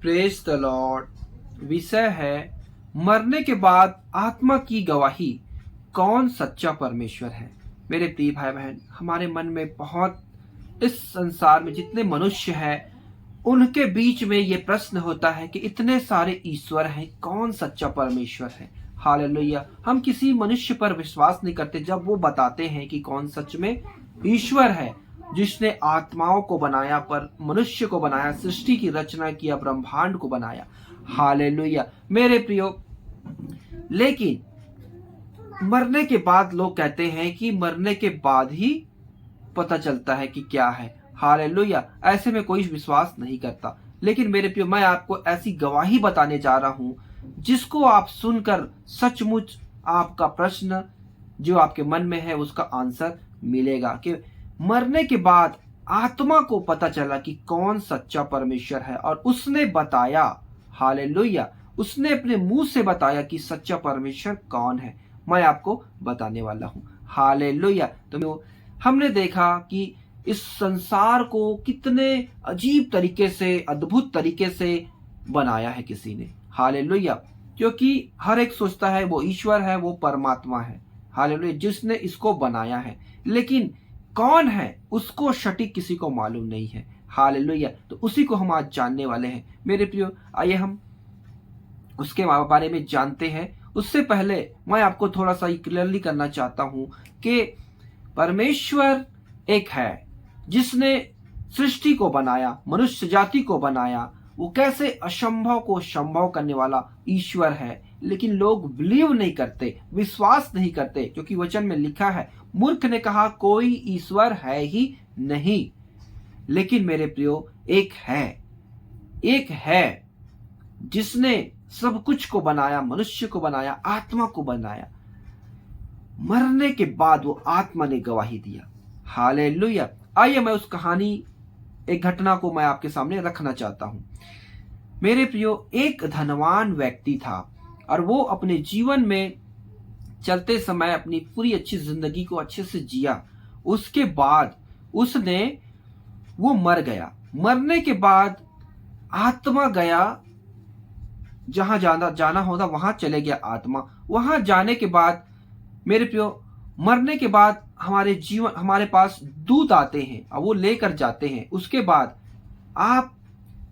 Praise the Lord. विषय है मरने के बाद आत्मा की गवाही, कौन सच्चा परमेश्वर है। मेरे प्रिय भाई बहन, हमारे मन में बहुत, इस संसार में जितने मनुष्य हैं उनके बीच में ये प्रश्न होता है कि इतने सारे ईश्वर हैं, कौन सच्चा परमेश्वर है। हालेलुया। हम किसी मनुष्य पर विश्वास नहीं करते जब वो बताते हैं कि कौन सच में ईश्वर है, जिसने आत्माओं को बनाया, पर मनुष्य को बनाया, सृष्टि की रचना किया, ब्रह्मांड को बनाया। हालेलुया मेरे प्रियो। लेकिन मरने के बाद लोग कहते हैं कि मरने के बाद ही पता चलता है कि क्या है। हालेलुया। ऐसे में कोई विश्वास नहीं करता। लेकिन मेरे प्रियो, मैं आपको ऐसी गवाही बताने जा रहा हूं जिसको आप सुनकर सचमुच आपका प्रश्न जो आपके मन में है उसका आंसर मिलेगा कि मरने के बाद आत्मा को पता चला कि कौन सच्चा परमेश्वर है, और उसने बताया। हालेलुया। उसने अपने मुंह से बताया कि सच्चा परमेश्वर कौन है। मैं आपको बताने वाला हूं। हालेलुया। तो हमने देखा कि इस संसार को कितने अजीब तरीके से, अद्भुत तरीके से बनाया है किसी ने। हालेलुया। क्योंकि हर एक सोचता है वो ईश्वर है, वो परमात्मा है। हालेलुया, जिसने इसको बनाया है। लेकिन कौन है उसको सटीक किसी को मालूम नहीं है। हालेलुया। तो उसी को हम आज जानने वाले हैं। मेरे प्रियो, आइए हम उसके बारे में जानते हैं। उससे पहले मैं आपको थोड़ा सा क्लियरली करना चाहता हूं कि परमेश्वर एक है जिसने सृष्टि को बनाया, मनुष्य जाति को बनाया। वो कैसे असंभव को संभव करने वाला ईश्वर है। लेकिन लोग बिलीव नहीं करते, विश्वास नहीं करते, क्योंकि वचन में लिखा है, मूर्ख ने कहा कोई ईश्वर है ही नहीं। लेकिन मेरे प्रियो, एक है जिसने सब कुछ को बनाया, मनुष्य को बनाया, आत्मा को बनाया। मरने के बाद वो आत्मा ने गवाही दिया। हालेलुया। आइए मैं उस कहानी, एक घटना को मैं आपके सामने रखना चाहता हूं। मेरे प्रियो, एक धनवान व्यक्ति था और वो अपने जीवन में चलते समय अपनी पूरी अच्छी जिंदगी को अच्छे से जिया। उसके बाद वो मर गया। मरने के बाद आत्मा गया, जहां जाना होता वहां चले गया आत्मा। वहां जाने के बाद मेरे प्रियो, मरने के बाद हमारे पास दूत आते हैं और वो लेकर जाते हैं। उसके बाद आप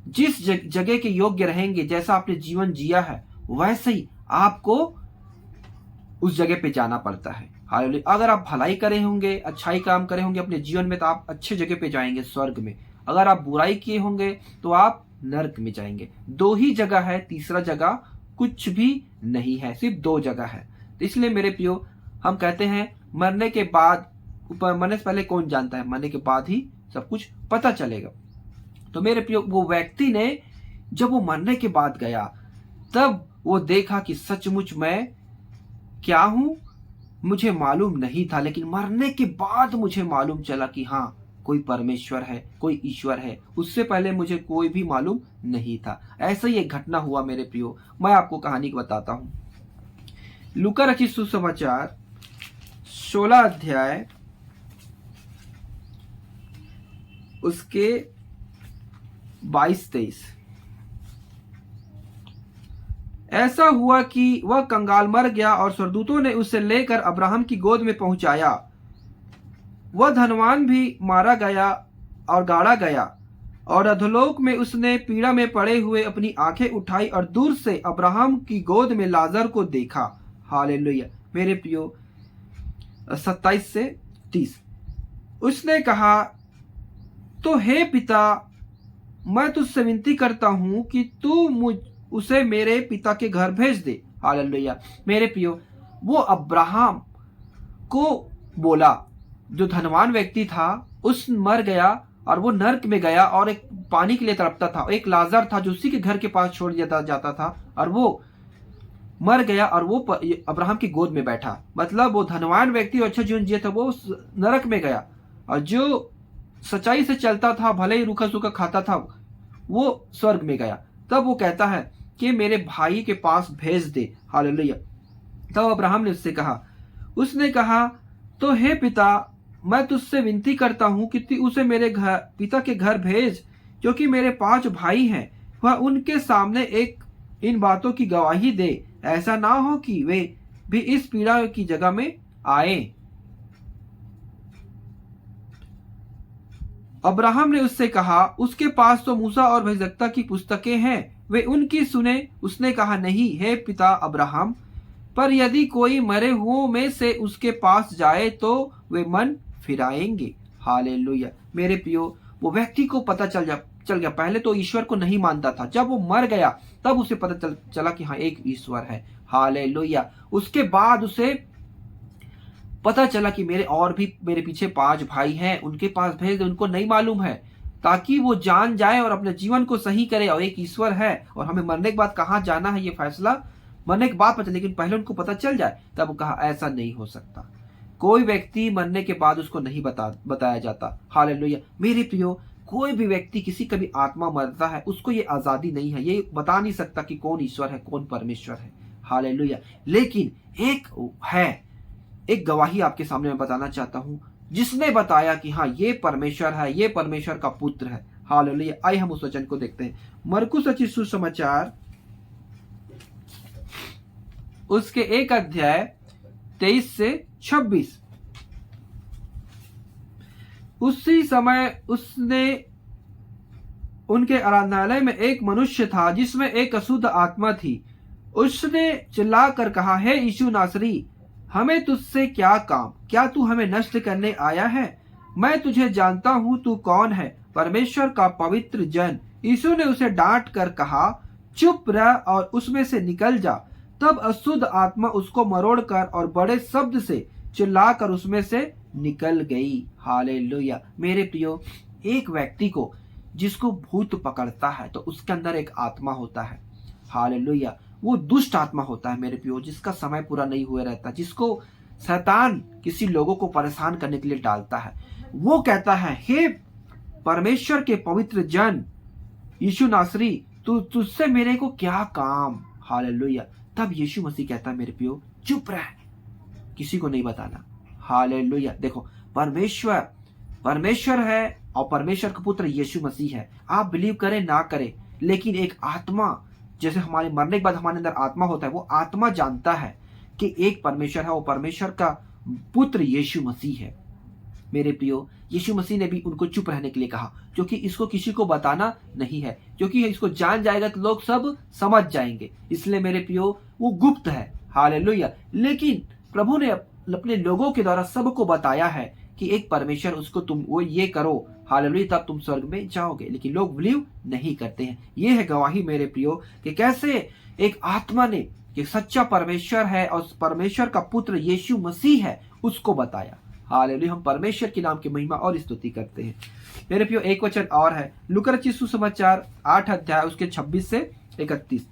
जिस जगह के योग्य रहेंगे, जैसा आपने जीवन जिया है वैसे ही आपको उस जगह पे जाना पड़ता है। हालेलुया। अगर आप भलाई करे होंगे, अच्छाई काम करे होंगे अपने जीवन में, तो आप अच्छे जगह पे जाएंगे, स्वर्ग में। अगर आप बुराई किए होंगे तो आप नरक में जाएंगे। दो ही जगह है, तीसरा जगह कुछ भी नहीं है, सिर्फ दो जगह है। तो इसलिए मेरे प्रियो, हम कहते हैं मरने के बाद, ऊपर मरने से पहले कौन जानता है, मरने के बाद ही सब कुछ पता चलेगा। तो मेरे प्रियो, वो व्यक्ति ने जब वो मरने के बाद गया, तब वो देखा कि सचमुच मैं क्या हूं, मुझे मालूम नहीं था। लेकिन मरने के बाद मुझे मालूम चला कि हाँ, कोई परमेश्वर है, कोई ईश्वर है। उससे पहले मुझे कोई भी मालूम नहीं था। ऐसा ही एक घटना हुआ मेरे प्रियो। मैं आपको कहानी को बताता हूं। लूका रचित सुसमाचार 16 अध्याय उसके 22-23। ऐसा हुआ कि वह कंगाल मर गया और स्वर्गदूतों ने उसे लेकर अब्राहम की गोद में पहुंचाया। वह धनवान भी मारा गया और गाड़ा गया, और अधोलोक में उसने पीड़ा में पड़े हुए अपनी आंखें उठाई और दूर से अब्राहम की गोद में लाजर को देखा। हालेलुया मेरे प्रियो। 27 से 30। उसने कहा, तो हे पिता, मैं तुझसे विनती करता हूं कि तू उसे मेरे पिता के घर भेज दे। हालेलुया मेरे प्रियो, वो अब्राहम को बोला। जो धनवान व्यक्ति था उस मर गया और वो नरक में गया और एक पानी के लिए तड़पता था। एक लाजर था जो उसी के घर के पास छोड़ दिया जाता था, और वो मर गया और वो अब्राहम की गोद में बैठा। मतलब वो धनवान व्यक्ति अच्छा जीवन जिया था, वो नरक में गया, और जो सच्चाई से चलता था, भले ही रूखा सूखा खाता था, वो स्वर्ग में गया। तब वो कहता है कि मेरे भाई के पास भेज दे। हालेलुया। तब अब्राहम ने उसने कहा, तो हे पिता, मैं तुझसे विनती करता हूं कि तू उसे मेरे पिता के घर भेज, क्योंकि मेरे 5 भाई हैं वह उनके सामने एक इन बातों की गवाही दे, ऐसा ना हो कि वे भी इस पीड़ा की जगह में आए। अब्राहम ने उससे कहा, उसके पास तो मूसा और भविष्यवक्ता की पुस्तकें हैं, वे उनकी सुने। उसने कहा, नहीं हे पिता अब्राहम, पर यदि कोई मरे हुओं में से उसके पास जाए तो वे मन फिराएंगे। हालेलुया। मेरे प्रियो, वो व्यक्ति को पता चल गया। पहले तो ईश्वर को नहीं मानता था, जब वो मर गया तब उसे पता चला कि हाँ, एक ईश्वर है। हालेलुया। उसके बाद उसे पता चला कि मेरे पीछे 5 भाई हैं, उनके पास भेज दे, उनको नहीं मालूम है, ताकि वो जान जाए और अपने जीवन को सही करे। और एक ईश्वर है और हमें मरने के बाद कहाँ जाना है, ये फैसला मरने के बाद पता, लेकिन पहले उनको पता चल जाए। तब कहा, ऐसा नहीं हो सकता। कोई व्यक्ति मरने के बाद उसको नहीं बताया जाता। हालेलुया। मेरे प्रियो, कोई भी व्यक्ति, किसी का भी आत्मा मरता है, उसको ये आजादी नहीं है, ये बता नहीं सकता कि कौन ईश्वर है, कौन परमेश्वर है। हालेलुया। लेकिन एक गवाही आपके सामने मैं बताना चाहता हूं, जिसने बताया कि हाँ, ये परमेश्वर है, ये परमेश्वर का पुत्र है। हालेलुया। आइए हम उस वचन को देखते हैं। मरकुस रचित सुसमाचार उसके 1 अध्याय 23 से 26। उसी समय उनके आराधनालय में एक मनुष्य था जिसमें एक अशुद्ध आत्मा थी। उसने चिल्लाकर कहा, हे यीशु नासरी, हमें तुझसे क्या काम? क्या तू हमें नष्ट करने आया है? मैं तुझे जानता हूं, तू कौन है, परमेश्वर का पवित्र जन। यीशु ने उसे डांट कर कहा, चुप रह और उसमें से निकल जा। तब अशुद्ध आत्मा उसको मरोड़कर और बड़े शब्द से चिल्लाकर उसमें से निकल गई। हालेलुया। मेरे प्रियो, एक व्यक्ति को जिसको भूत पकड़ता है तो उसके अंदर एक आत्मा होता है। हालेलुया। वो दुष्ट आत्मा होता है मेरे प्रियो, जिसका समय पूरा नहीं हुआ रहता, जिसको शैतान किसी लोगों को परेशान करने के लिए डालता है। वो कहता है, हे परमेश्वर के पवित्र जन यीशु नासरी, तुझसे मेरे को क्या काम? हालेलुया। तब यीशु मसीह कहता है, मेरे प्रियो, चुप रह, किसी को नहीं बताना। हालेलुया। देखो, परमेश्वर है और परमेश्वर का पुत्र यीशु मसीह है। आप बिलीव करें ना करें, लेकिन एक आत्मा, जैसे हमारे मरने के बाद हमारे अंदर आत्मा होता है, वो आत्मा जानता है कि एक परमेश्वर है, वो परमेश्वर का पुत्र यीशु मसीह है। मेरे प्रियो, यीशु मसीह ने भी उनको चुप रहने के लिए कहा, क्योंकि इसको किसी को बताना नहीं है, क्योंकि इसको जान जाएगा तो लोग सब समझ जाएंगे। इसलिए मेरे प्रियो, वो गुप्त है। हालेलुया। लेकिन प्रभु ने अपने लोगों के द्वारा सबको बताया है कि एक परमेश्वर, उसको तुम वो ये करो, हालेलुया, तब तुम स्वर्ग में जाओगे। लेकिन लोग बिलीव नहीं करते हैं। ये है गवाही मेरे प्रियो, कि कैसे एक आत्मा ने कि सच्चा परमेश्वर है और परमेश्वर का पुत्र यीशु मसीह है, उसको बताया। हालेलुया। हम परमेश्वर के नाम की महिमा और स्तुति करते हैं। मेरे प्रियो, एक वचन और है, लूका रचित सुसमाचार 8 अध्याय उसके 26 से 31।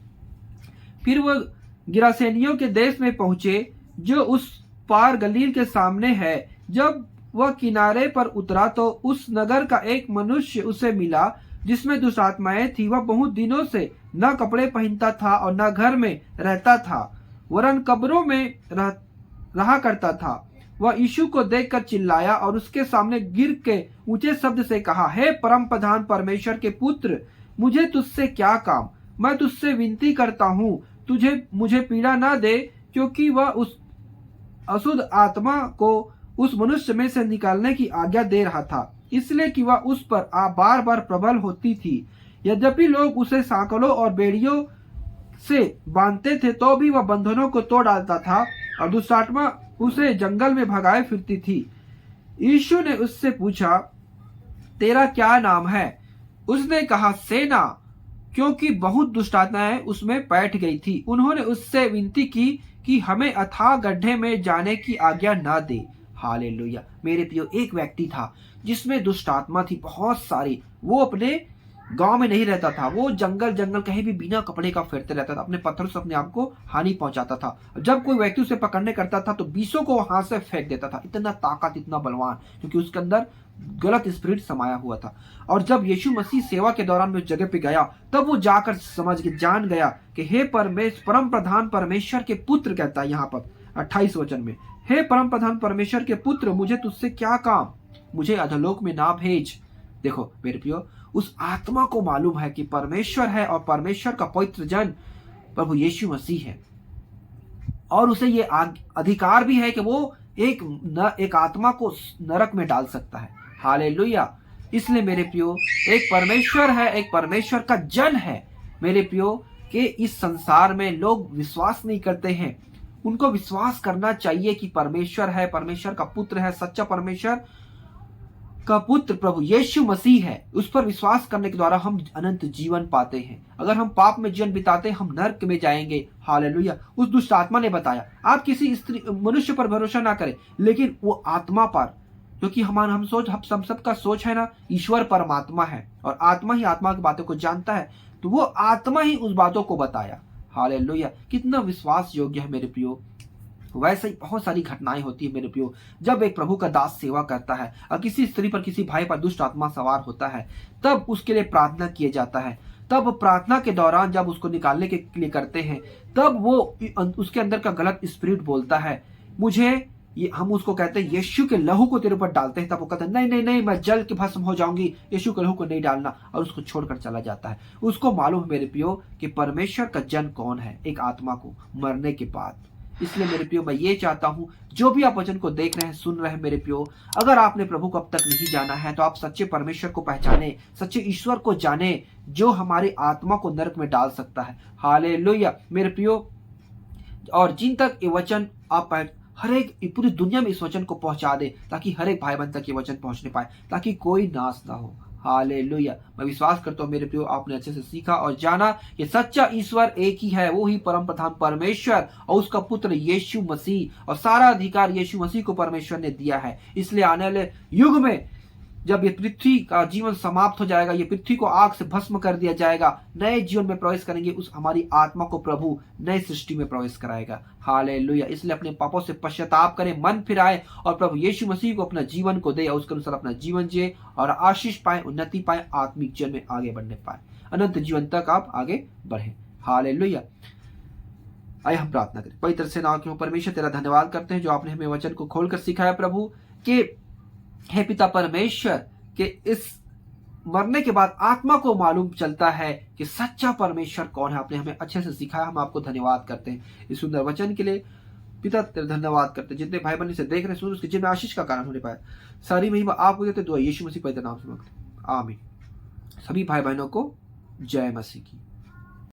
फिर वह गिरासेनियों के देश में पहुंचे, जो उस पार गलील के सामने है। जब वह किनारे पर उतरा तो उस नगर का एक मनुष्य उसे मिला, जिसमें दुष्टात्माएं थी। वह बहुत दिनों से न कपड़े पहनता था और न घर में रहता था, वरन कब्रों में रहा करता था। वह यीशु को देखकर चिल्लाया और उसके सामने गिर के ऊंचे शब्द से कहा, हे परम प्रधान परमेश्वर के पुत्र, मुझे तुझसे क्या काम? मैं तुझसे विनती करता हूँ, मुझे पीड़ा न दे। क्योंकि वह उस अशुद्ध आत्मा को उस मनुष्य में से निकालने की आज्ञा दे रहा था, इसलिए कि वह उस पर बार बार प्रबल होती थी। यद्यपि लोग उसे सांकलों और बेड़ियों से बांधते थे, तो भी वह बंधनों को तोड़ डालता था और दुष्टात्मा उसे जंगल में भगाए फिरती थी। यीशु ने उससे पूछा, तेरा क्या नाम है? उसने कहा, सेना, क्योंकि बहुत दुष्टात्माएं उसमें बैठ गई थी। उन्होंने उससे विनती की कि हमें अथाह गड्ढे में जाने की आज्ञा न दे। हालेलुया। मेरे प्रियो, एक व्यक्ति था जिसमें दुष्ट आत्मा थी बहुत सारी। वो अपने गांव में नहीं रहता था, वो जंगल कहीं भी बिना कपड़े का फिरते रहता था, अपने पत्थरों से अपने आप को हानि पहुंचाता था। जब कोई व्यक्ति उसे पकड़ने करता था तो 20 को हाथ से फेंक देता था। इतना ताकत, इतना बलवान, क्योंकि उसके अंदर गलत स्पिरिट समाया हुआ था। और जब यीशु मसीह सेवा के दौरान उस जगह पे गया, तब वो जाकर जान गया कि हे परम प्रधान परमेश्वर के पुत्र, कहता है यहाँ पर 28 वचन में, हे परम प्रधान परमेश्वर के पुत्र, मुझे तुझसे क्या काम? मुझे अधोलोक में ना भेज। देखो मेरे प्रियो, उस आत्मा को मालूम है कि परमेश्वर है और परमेश्वर का पवित्र जन प्रभु यीशु मसीह है, और उसे ये अधिकार भी है कि वो एक आत्मा को नरक में डाल सकता है। हालेलुया। इसलिए मेरे प्रियो, एक परमेश्वर है, एक परमेश्वर का जन है मेरे प्रियो, कि इस संसार में लोग विश्वास नहीं करते हैं। उनको विश्वास करना चाहिए कि परमेश्वर है, परमेश्वर का पुत्र है, सच्चा परमेश्वर का पुत्र प्रभु यीशु मसीह है। उस पर विश्वास करने के द्वारा हम अनंत जीवन पाते हैं। अगर हम पाप में जीवन बिताते हम नरक में जाएंगे। हालेलुया। उस दुष्ट आत्मा ने बताया आप किसी स्त्री मनुष्य पर भरोसा ना करें, लेकिन वो आत्मा पर, क्योंकि हम सबका सोच है ना, ईश्वर परमात्मा है और आत्मा ही आत्मा की बातों को जानता है, तो वो आत्मा ही उस बातों को बताया। हालेलुया। कितना विश्वास योग्य है मेरे प्रियो। वैसे ही बहुत सारी घटनाएं होती है मेरे प्रियो, जब एक प्रभु का दास सेवा करता है और किसी स्त्री पर, किसी भाई पर दुष्ट आत्मा सवार होता है, तब उसके लिए प्रार्थना किया जाता है। तब प्रार्थना के दौरान जब उसको निकालने के लिए करते हैं, तब वो उसके अंदर का गलत स्पिरिट बोलता है मुझे, ये हम उसको कहते हैं यीशु के लहू को तेरे ऊपर डालते हैं, तब वो कहता है नहीं नहीं नहीं, मैं जल के भस्म हो जाऊंगी, यीशु के लहू को नहीं डालना, और उसको छोड़कर चला जाता है। उसको मालूम है मेरे प्रियो कि परमेश्वर का जन कौन है, एक आत्मा को मरने के बाद। इसलिए मेरे प्रियो, मैं ये चाहता हूं, जो भी आप वचन को देख रहे हैं, सुन रहे हैं मेरे प्रियो, अगर आपने प्रभु को अब तक नहीं जाना है, तो आप सच्चे परमेश्वर को पहचाने, सच्चे ईश्वर को जाने, जो हमारी आत्मा को नरक में डाल सकता है। हालेलुया मेरे प्रियो। और जिन तक ये वचन आप हर एक पूरी दुनिया में इस वचन को पहुंचा दे, ताकि हर एक भाई बहन तक ये वचन पहुंचने पाए, ताकि कोई नाश ना हो। हालेलुया। मैं विश्वास करता हूँ मेरे प्रियो, आपने अच्छे से सीखा और जाना कि सच्चा ईश्वर एक ही है, वो ही परम प्रधान परमेश्वर और उसका पुत्र यीशु मसीह, और सारा अधिकार यीशु मसीह को परमेश्वर ने दिया है। इसलिए आने वाले युग में जब ये पृथ्वी का जीवन समाप्त हो जाएगा, ये पृथ्वी को आग से भस्म कर दिया जाएगा, नए जीवन में प्रवेश करेंगे, उस हमारी आत्मा को प्रभु नई सृष्टि में प्रवेश कराएगा। हालेलुया। इसलिए अपने पापों से पश्चाताप करें, मन फिराए और प्रभु यीशु मसीह को अपना जीवन को दे, और उसके अनुसार अपना जीवन जिए और आशीष पाए, उन्नति पाए, आत्मिक जीवन में आगे बढ़ने पाए, अनंत जीवन तक आप आगे बढ़े। हालेलुया। आइए हम प्रार्थना करें। पवित्र से नाम के परमेश्वर, तेरा धन्यवाद करते हैं जो आपने हमें वचन को खोलकर सिखाया प्रभु, कि हे पिता परमेश्वर, के इस मरने के बाद आत्मा को मालूम चलता है कि सच्चा परमेश्वर कौन है। आपने हमें अच्छे से सिखाया, हम आपको धन्यवाद करते हैं इस सुंदर वचन के लिए। पिता तेरे धन्यवाद करते हैं, जितने भाई बहन से देख रहे हैं, सुन उसके जिनमें आशीष का कारण होने पाए, सारी महिमा आपको देते। दुआ यीशु मसीह पवित्र नाम से मांगते हैं, आमीन। सभी भाई बहनों को जय मसीह की।